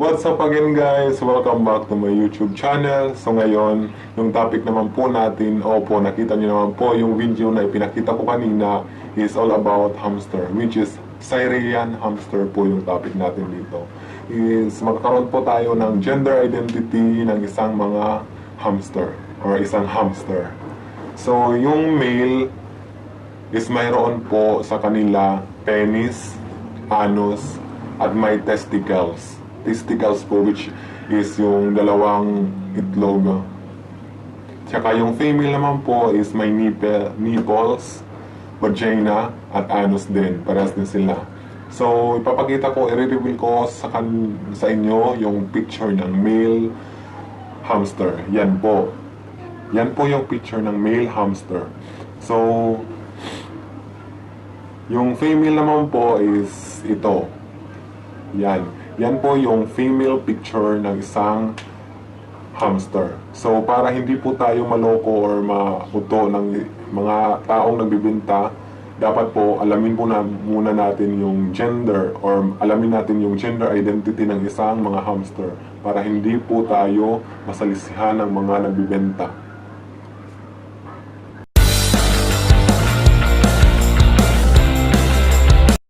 What's up again guys? Welcome back to my YouTube channel. So ngayon, yung topic naman po natin, opo, nakita niyo naman po yung video na ipinakita ko kanina is all about hamster, which is Syrian hamster po yung topic natin dito. Is magkaroon po tayo ng gender identity ng isang mga hamster or isang hamster. So yung male is mayroon po sa kanila penis, anus, at may testicles. Testicles po, which is yung dalawang itlog. Tsaka yung female naman po is may nipples, vagina, at anus din. Parehas din sila. So, ipapakita ko, i-reveal ko sa inyo yung picture ng male hamster. Yan po. Yan po yung picture ng male hamster. So, yung female naman po is ito. Yan. Yan po yung female picture ng isang hamster. So, para hindi po tayo maloko or mabuto ng mga taong nagbibenta, dapat po alamin po muna natin yung gender or alamin natin yung gender identity ng isang mga hamster para hindi po tayo masalisihan ng mga nagbibenta.